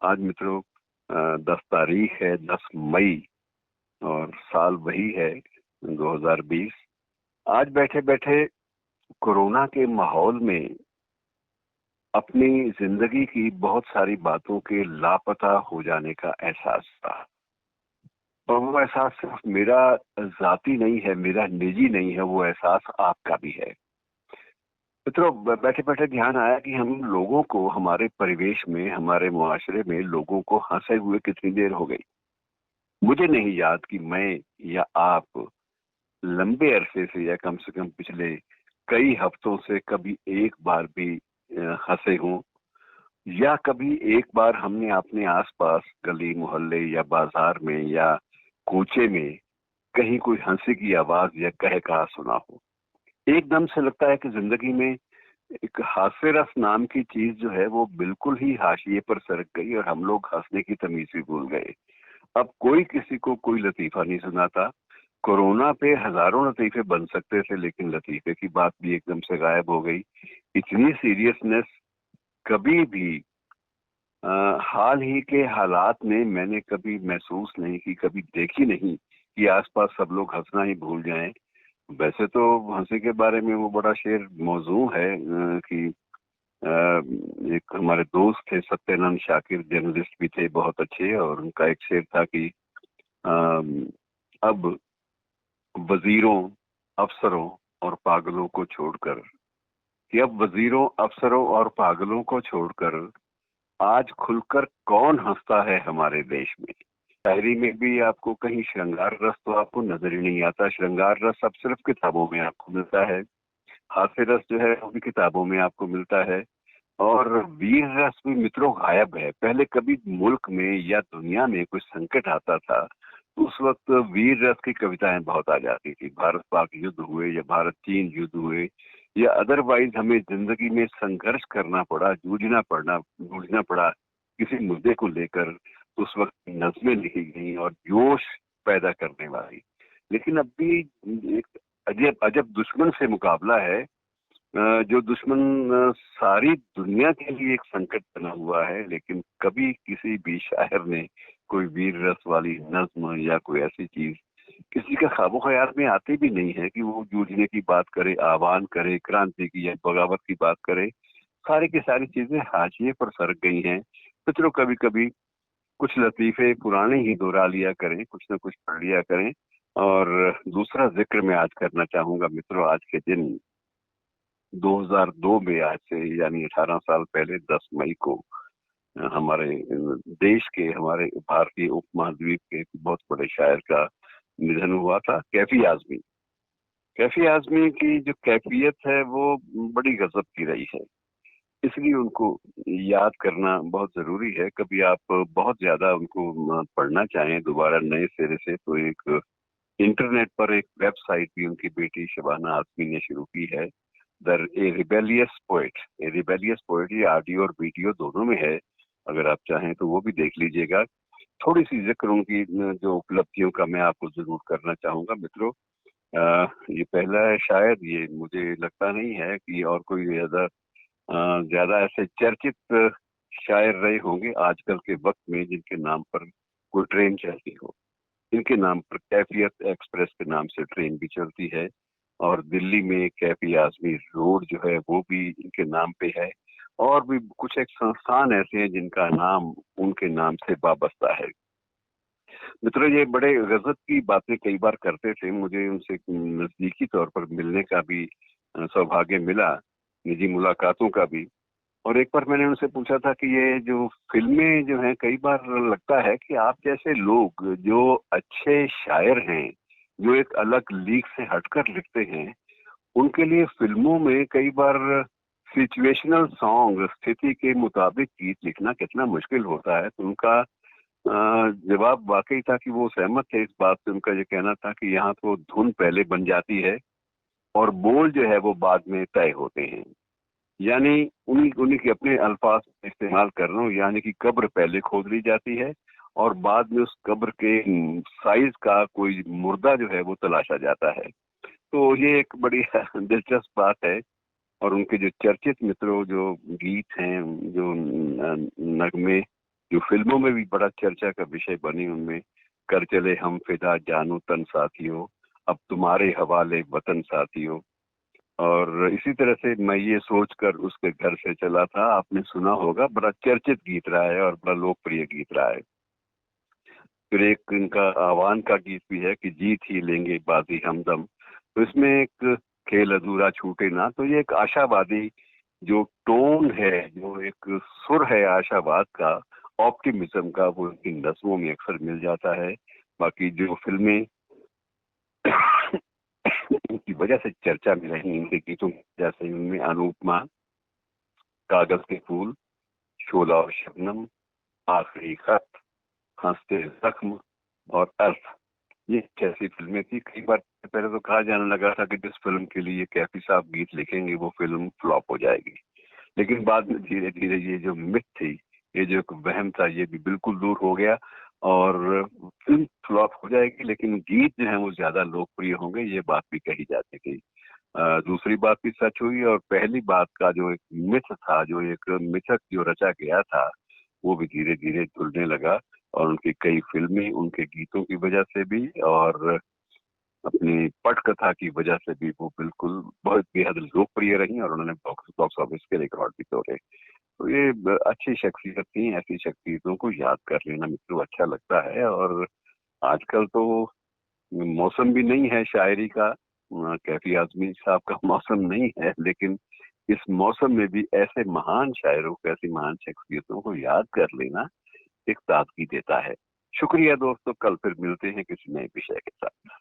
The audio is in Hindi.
आज मित्रों 10 तारीख है, 10 मई, और साल वही है 2020। आज बैठे बैठे कोरोना के माहौल में अपनी जिंदगी की बहुत सारी बातों के लापता हो जाने का एहसास था। और वो एहसास सिर्फ मेरा जाती नहीं है, मेरा निजी नहीं है, वो एहसास आपका भी है। मित्रों, बैठे बैठे ध्यान आया कि हम लोगों को, हमारे परिवेश में, हमारे मुआशरे में लोगों को हंसे हुए कितनी देर हो गई। मुझे नहीं याद कि मैं या आप लंबे अरसे से या कम से कम पिछले कई हफ्तों से कभी एक बार भी हंसे हों, या कभी एक बार हमने अपने आसपास गली मोहल्ले या बाजार में या कोचे में कहीं कोई हंसी की आवाज या कह कहा सुना हो। एकदम से लगता है कि जिंदगी में एक हास्य रस नाम की चीज जो है वो बिल्कुल ही हाशिए पर सरक गई और हम लोग हंसने की तमीज भी भूल गए। अब कोई किसी को कोई लतीफा नहीं सुनाता। कोरोना पे हजारों लतीफे बन सकते थे, लेकिन लतीफे की बात भी एकदम से गायब हो गई। इतनी सीरियसनेस कभी भी हाल ही के हालात में मैंने कभी महसूस नहीं की, कभी देखी नहीं कि आसपास सब लोग हंसना ही भूल जाएं। वैसे तो हंसी के बारे में वो बड़ा शेर मौजू है कि एक हमारे दोस्त थे सत्यनंद शाकिर, जर्नलिस्ट भी थे बहुत अच्छे, और उनका एक शेर था कि अब वजीरों, अफसरों और पागलों को छोड़कर, कि अब वजीरों, अफसरों और पागलों को छोड़कर आज खुलकर कौन हंसता है हमारे देश में। शायरी में भी आपको कहीं श्रृंगार रस तो आपको नजर ही नहीं आता। श्रृंगार रस अब सिर्फ किताबों में आपको मिलता है। हास्य रस जो है वो भी किताबों में आपको मिलता है। और वीर रस भी मित्रों गायब है। पहले कभी मुल्क में या दुनिया में कोई संकट आता था तो उस वक्त वीर रस की कविताएं बहुत आ जाती थी। भारत पाक युद्ध हुए या भारत चीन युद्ध हुए या अदरवाइज हमें जिंदगी में संघर्ष करना पड़ा, जूझना पड़ा किसी मुद्दे को लेकर, तो उस वक्त नज़में लिखी गई और जोश पैदा करने वाली। लेकिन अब भी एक अजब अजब दुश्मन से मुकाबला है, जो दुश्मन सारी दुनिया के लिए एक संकट बना हुआ है। लेकिन कभी किसी भी शायर ने कोई वीर रस वाली नज्म या कोई ऐसी चीज किसी का ख्वाबो ख्याल में आती भी नहीं है कि वो जूझने की बात करे, आह्वान करे, क्रांति की या बगावत की बात करे। सारी की सारी चीजें हाशिए पर सरक गई हैं। तो चलो कभी कभी कुछ लतीफे पुराने ही दोहरा लिया करें, कुछ ना कुछ पढ़ लिया करें। और दूसरा जिक्र मैं आज करना चाहूंगा मित्रों, आज के दिन 2002 में, आज से यानी 18 साल पहले 10 मई को हमारे देश के, हमारे भारतीय उपमहाद्वीप के एक बहुत बड़े शायर का निधन हुआ था, कैफी आजमी। कैफी आजमी की जो कैफियत है वो बड़ी गजब की रही है, इसलिए उनको याद करना बहुत जरूरी है। कभी आप बहुत ज्यादा उनको पढ़ना चाहें दोबारा नए सिरे से, तो एक इंटरनेट पर एक वेबसाइट भी उनकी बेटी शबाना आजमी ने शुरू की है, the A rebellious poet. A rebellious poet ये ऑडियो और वीडियो दोनों में है, अगर आप चाहें तो वो भी देख लीजिएगा। थोड़ी सी जिक्र उनकी जो उपलब्धियों का मैं आपको जरूर करना चाहूंगा मित्रों। ये पहला है, शायद ये मुझे लगता नहीं है कि और कोई ज्यादा ऐसे चर्चित शायर रहे होंगे आजकल के वक्त में जिनके नाम पर कोई ट्रेन चलती हो। इनके नाम पर कैफियत एक्सप्रेस के नाम से ट्रेन भी चलती है, और दिल्ली में कैफी आजमी रोड जो है वो भी इनके नाम पे है। और भी कुछ एक संस्थान ऐसे हैं जिनका नाम उनके नाम से वाबस्ता है। मित्रों, ये बड़े गजब की बातें कई बार करते थे। मुझे उनसे नजदीकी तौर पर मिलने का भी सौभाग्य मिला, निजी मुलाकातों का भी। और एक बार मैंने उनसे पूछा था कि ये जो फिल्में जो हैं, कई बार लगता है कि आप जैसे लोग जो अच्छे शायर हैं, जो एक अलग लीग से हटकर लिखते हैं, उनके लिए फिल्मों में कई बार सिचुएशनल सॉन्ग, स्थिति के मुताबिक गीत लिखना कितना मुश्किल होता है। तो उनका जवाब वाकई था कि वो सहमत थे इस बात से। उनका ये कहना था कि यहाँ तो धुन पहले बन जाती है और बोल जो है वो बाद में तय होते हैं। यानी उन्हीं उन्हीं के अपने अल्फाज इस्तेमाल कर रहा हूँ, यानी कि कब्र पहले खोद ली जाती है और बाद में उस कब्र के साइज का कोई मुर्दा जो है वो तलाशा जाता है। तो ये एक बड़ी दिलचस्प बात है। और उनके जो चर्चित मित्रों जो गीत हैं, जो नगमे जो फिल्मों में भी बड़ा चर्चा का विषय बनी, उनमें कर चले हम फिदा जानू तन साथियों, अब तुम्हारे हवाले वतन साथियों। और इसी तरह से मैं ये सोचकर उसके घर से चला था, आपने सुना होगा, बड़ा चर्चित गीत रहा है और बड़ा लोकप्रिय गीत रहा है। फिर एक इनका आह्वान का गीत भी है कि जीत ही लेंगे बाजी हमदम। तो इसमें एक खेल अधूरा छूटे ना, तो ये एक आशावादी जो टोन है, जो एक सुर है आशावाद का, ऑप्टिमिज्म का, वो इनकी नस्मों में अक्सर मिल जाता है। बाकी जो फिल्में इनकी वजह से चर्चा में रही, इनके गीतों जैसे उनमें अनुपमा, कागज के फूल, शोला और शबनम, आखिरी खत, हंसते जख्म और अर्थ, ये कैसी फिल्में थी। कई बार पहले तो कहा जाने लगा था कि जिस फिल्म के लिए कैफी साहब गीत लिखेंगे वो फिल्म फ्लॉप हो जाएगी, लेकिन बाद में धीरे धीरे ये जो मिथ थी, ये जो एक वहम था, ये भी बिल्कुल दूर हो गया और फिल्म फ्लॉप हो जाएगी लेकिन गीत जो है वो ज्यादा लोकप्रिय होंगे, ये बात भी कही जाती थी। दूसरी बात भी सच हुई और पहली बात का जो एक मिथ था, जो एक मिथक जो रचा गया था, वो भी धीरे धीरे धुलने लगा। और उनकी कई फिल्में उनके गीतों की वजह से भी और अपनी पटकथा की वजह से भी वो बिल्कुल बहुत बेहद लोकप्रिय रही और उन्होंने बॉक्स ऑफिस के रिकॉर्ड भी तोड़े। तो ये अच्छी शख्सियत थी, ऐसी शख्सियतों को याद कर लेना मित्रों अच्छा लगता है। और आजकल तो मौसम भी नहीं है शायरी का, कैफी आजमी साहब का मौसम नहीं है, लेकिन इस मौसम में भी ऐसे महान शायरों को, ऐसी महान शख्सियतों को याद कर लेना एक ताजगी देता है। शुक्रिया दोस्तों, कल फिर मिलते हैं किसी नए विषय के साथ।